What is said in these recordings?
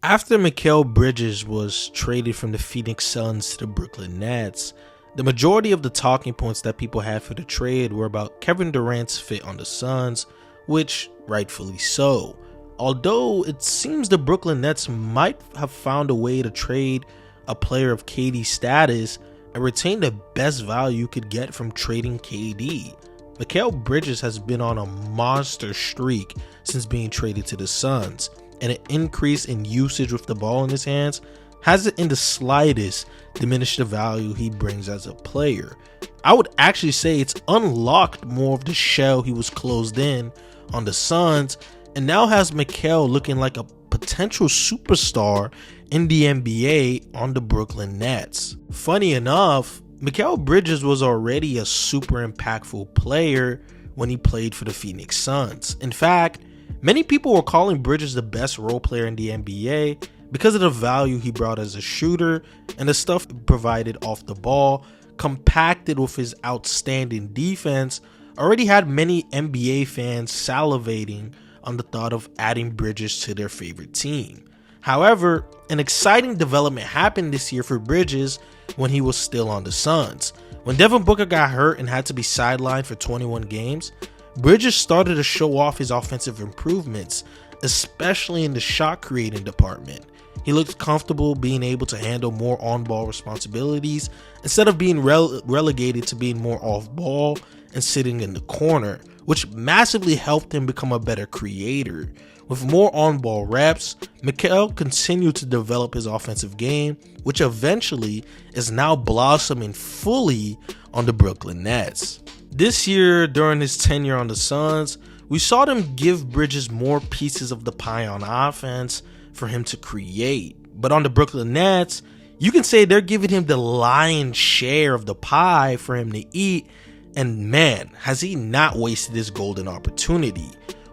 After Mikal Bridges was traded from the Phoenix Suns to the Brooklyn Nets, the majority of the talking points that people had for the trade were about Kevin Durant's fit on the Suns, which rightfully so. Although it seems the Brooklyn Nets might have found a way to trade a player of KD's status and retain the best value you could get from trading KD. Mikal Bridges has been on a monster streak since being traded to the Suns, and an increase in usage with the ball in his hands hasn't in the slightest diminished the value he brings as a player. I would actually say it's unlocked more of the shell he was closed in on the Suns, and now has Mikal looking like a potential superstar in the NBA on the Brooklyn Nets. Funny enough, Mikal Bridges was already a super impactful player when he played for the Phoenix Suns. In fact, many people were calling Bridges the best role player in the NBA because of the value he brought as a shooter and the stuff provided off the ball, compacted with his outstanding defense, already had many NBA fans salivating on the thought of adding Bridges to their favorite team. However, an exciting development happened this year for Bridges when he was still on the Suns. When Devin Booker got hurt and had to be sidelined for 21 games, Bridges started to show off his offensive improvements, especially in the shot creating department. He looked comfortable being able to handle more on-ball responsibilities instead of being relegated to being more off-ball and sitting in the corner, which massively helped him become a better creator. With more on-ball reps, Mikal continued to develop his offensive game, which eventually is now blossoming fully on the Brooklyn Nets. This year, during his tenure on the Suns, we saw them give Bridges more pieces of the pie on offense for him to create. But on the Brooklyn Nets, you can say they're giving him the lion's share of the pie for him to eat, and man, has he not wasted this golden opportunity.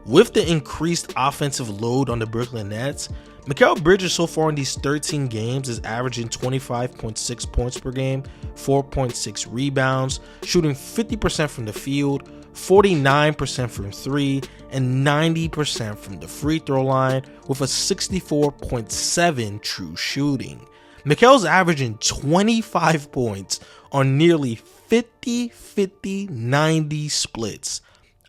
With the increased offensive load on the Brooklyn Nets, Mikal Bridges so far in these 13 games is averaging 25.6 points per game, 4.6 rebounds, shooting 50% from the field, 49% from 3, and 90% from the free throw line, with a 64.7 true shooting. Mikal's averaging 25 points on nearly 50-50-90 splits.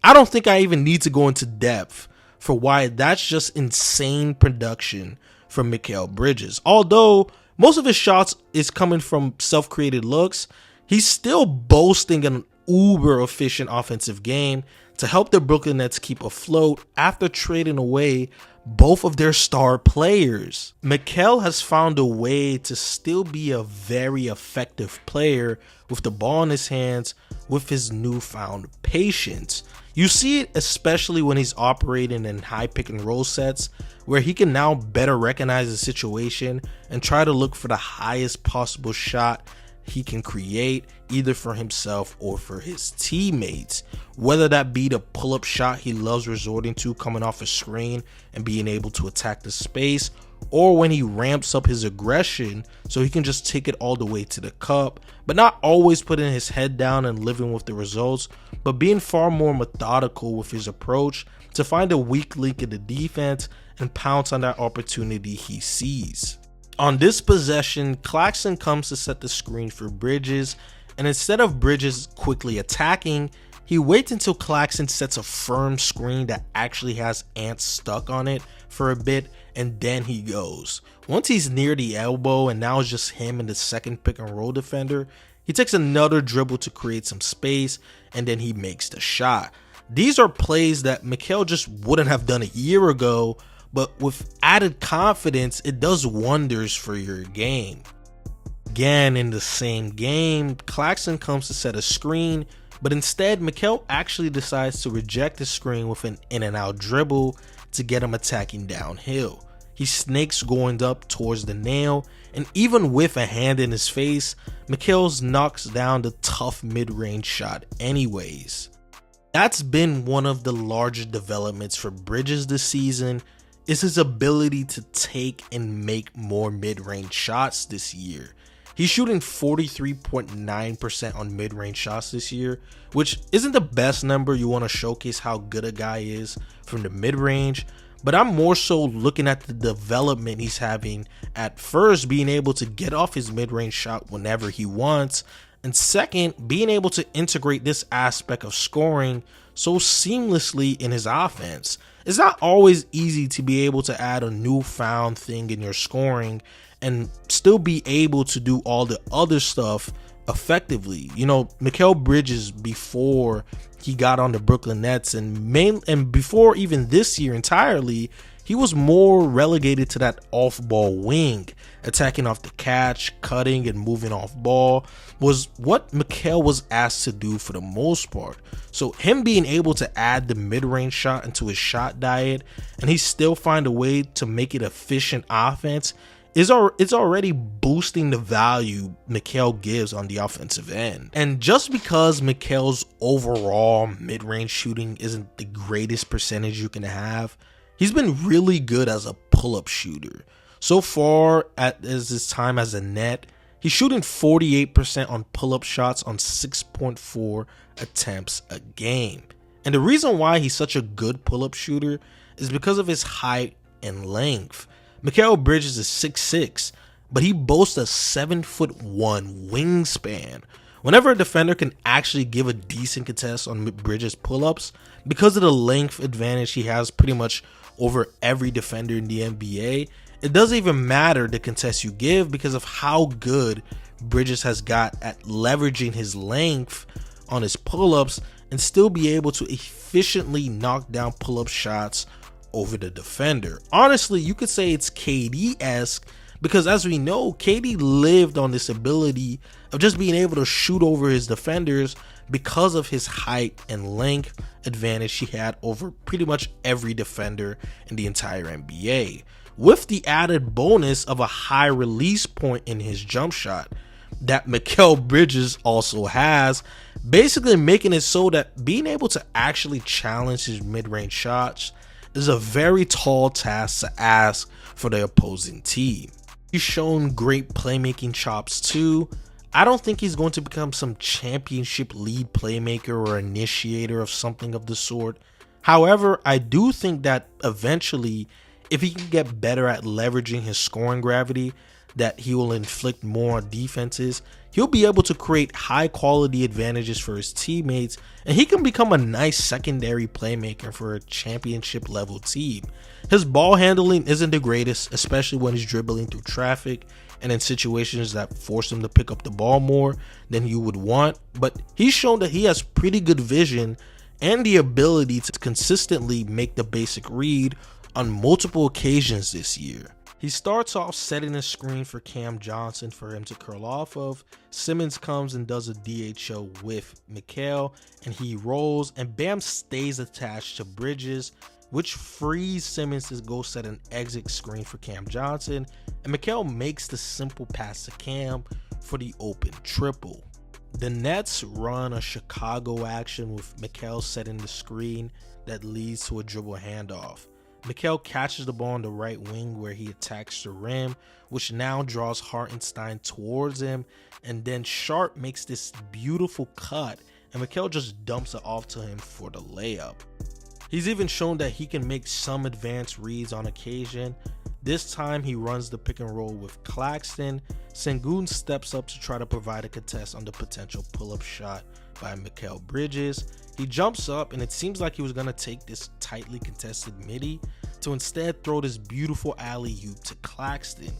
I don't think I even need to go into depth for why that's just insane production from Mikal Bridges. Although most of his shots is coming from self-created looks, he's still boasting an uber efficient offensive game to help the Brooklyn Nets keep afloat after trading away both of their star players. Mikal has found a way to still be a very effective player with the ball in his hands with his newfound patience. You see it especially when he's operating in high pick and roll sets, where he can now better recognize the situation and try to look for the highest possible shot he can create, either for himself or for his teammates. Whether that be the pull-up shot he loves resorting to coming off a screen and being able to attack the space, or when he ramps up his aggression so he can just take it all the way to the cup, but not always putting his head down and living with the results, but being far more methodical with his approach to find a weak link in the defense and pounce on that opportunity he sees. On this possession, Claxton comes to set the screen for Bridges, and instead of Bridges quickly attacking, he waits until Claxton sets a firm screen that actually has ants stuck on it for a bit, and then he goes. Once he's near the elbow and now it's just him and the second pick and roll defender, he takes another dribble to create some space, and then he makes the shot. These are plays that Mikal just wouldn't have done a year ago, but with added confidence, it does wonders for your game. Again, in the same game, Claxton comes to set a screen, but instead, Mikal actually decides to reject the screen with an in and out dribble to get him attacking downhill. He snakes going up towards the nail, and even with a hand in his face, Mikal knocks down the tough mid-range shot anyways. That's been one of the larger developments for Bridges this season, is his ability to take and make more mid-range shots this year. He's shooting 43.9% on mid-range shots this year, which isn't the best number you want to showcase how good a guy is from the mid-range, but I'm more so looking at the development he's having at first, being able to get off his mid-range shot whenever he wants, and second, being able to integrate this aspect of scoring so seamlessly in his offense. It's not always easy to be able to add a newfound thing in your scoring and still be able to do all the other stuff effectively. You know, Mikal Bridges, before he got on the Brooklyn Nets and before even this year entirely, he was more relegated to that off-ball wing. Attacking off the catch, cutting, and moving off ball was what Mikal was asked to do for the most part. So him being able to add the mid-range shot into his shot diet, and he still find a way to make it efficient offense, it's already boosting the value Mikal gives on the offensive end. And just because Mikal's overall mid-range shooting isn't the greatest percentage you can have, he's been really good as a pull-up shooter. So far as his time as a net, he's shooting 48% on pull-up shots on 6.4 attempts a game. And the reason why he's such a good pull-up shooter is because of his height and length. Mikal Bridges is 6'6", but he boasts a 7'1" wingspan. Whenever a defender can actually give a decent contest on Bridges pull-ups, because of the length advantage he has pretty much over every defender in the NBA, it doesn't even matter the contest you give because of how good Bridges has got at leveraging his length on his pull-ups and still be able to efficiently knock down pull-up shots over the defender. Honestly, you could say it's KD-esque because, as we know, KD lived on this ability of just being able to shoot over his defenders because of his height and length advantage he had over pretty much every defender in the entire NBA, with the added bonus of a high release point in his jump shot that Mikal Bridges also has, basically making it so that being able to actually challenge his mid-range shots is a very tall task to ask for the opposing team. He's shown great playmaking chops too. I don't think he's going to become some championship lead playmaker or initiator of something of the sort. However, I do think that eventually, if he can get better at leveraging his scoring gravity, that he will inflict more on defenses, he'll be able to create high quality advantages for his teammates, and he can become a nice secondary playmaker for a championship level team. His ball handling isn't the greatest, especially when he's dribbling through traffic and in situations that force him to pick up the ball more than you would want, but he's shown that he has pretty good vision and the ability to consistently make the basic read on multiple occasions this year. He starts off setting a screen for Cam Johnson for him to curl off of. Simmons comes and does a DHO with Mikal, and he rolls, and Bam stays attached to Bridges, which frees Simmons to go set an exit screen for Cam Johnson, and Mikal makes the simple pass to Cam for the open triple. The Nets run a Chicago action with Mikal setting the screen that leads to a dribble handoff. Mikal catches the ball on the right wing where he attacks the rim, which now draws Hartenstein towards him, and then Sharp makes this beautiful cut, and Mikal just dumps it off to him for the layup. He's even shown that he can make some advanced reads on occasion. This time he runs the pick and roll with Claxton. Sengun steps up to try to provide a contest on the potential pull-up shot by Mikal Bridges. He jumps up, and it seems like he was going to take this tightly contested midi to instead throw this beautiful alley-oop to Claxton.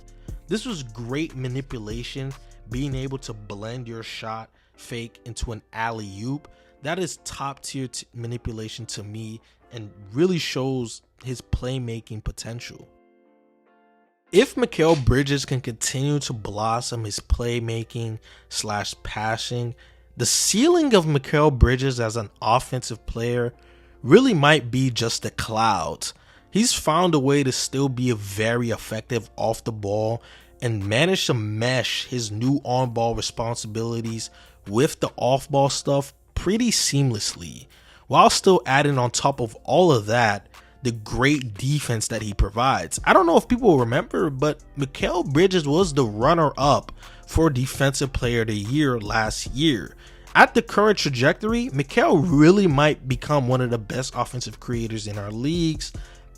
This was great manipulation, being able to blend your shot fake into an alley-oop. That is top tier manipulation to me and really shows his playmaking potential. If Mikal Bridges can continue to blossom his playmaking / passing, the ceiling of Mikal Bridges as an offensive player really might be just the clouds. He's found a way to still be a very effective off the ball and managed to mesh his new on-ball responsibilities with the off-ball stuff pretty seamlessly, while still adding on top of all of that the great defense that he provides. I don't know if people remember, but Mikal Bridges was the runner-up for Defensive Player of the Year last year. At the current trajectory, Mikal really might become one of the best offensive creators in our leagues,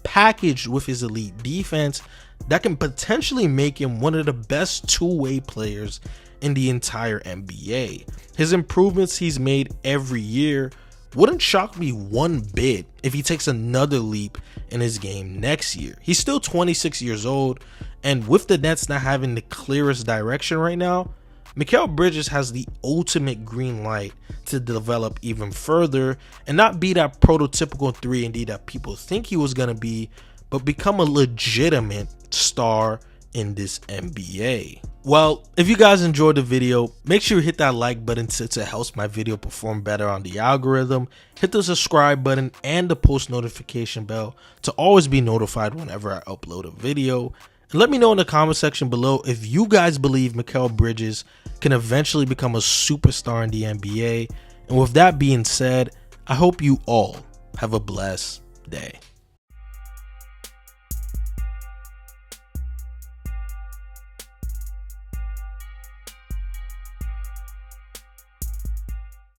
packaged with his elite defense that can potentially make him one of the best two-way players in the entire NBA. His improvements he's made every year wouldn't shock me one bit if he takes another leap in his game next year. He's still 26 years old, and with the Nets not having the clearest direction right now, Mikal Bridges has the ultimate green light to develop even further and not be that prototypical 3-and-D that people think he was going to be, but become a legitimate star in this NBA. Well, if you guys enjoyed the video, make sure you hit that like button since it helps my video perform better on the algorithm. Hit the subscribe button and the post notification bell to always be notified whenever I upload a video. And let me know in the comment section below if you guys believe Mikal Bridges can eventually become a superstar in the NBA. And with that being said, I hope you all have a blessed day.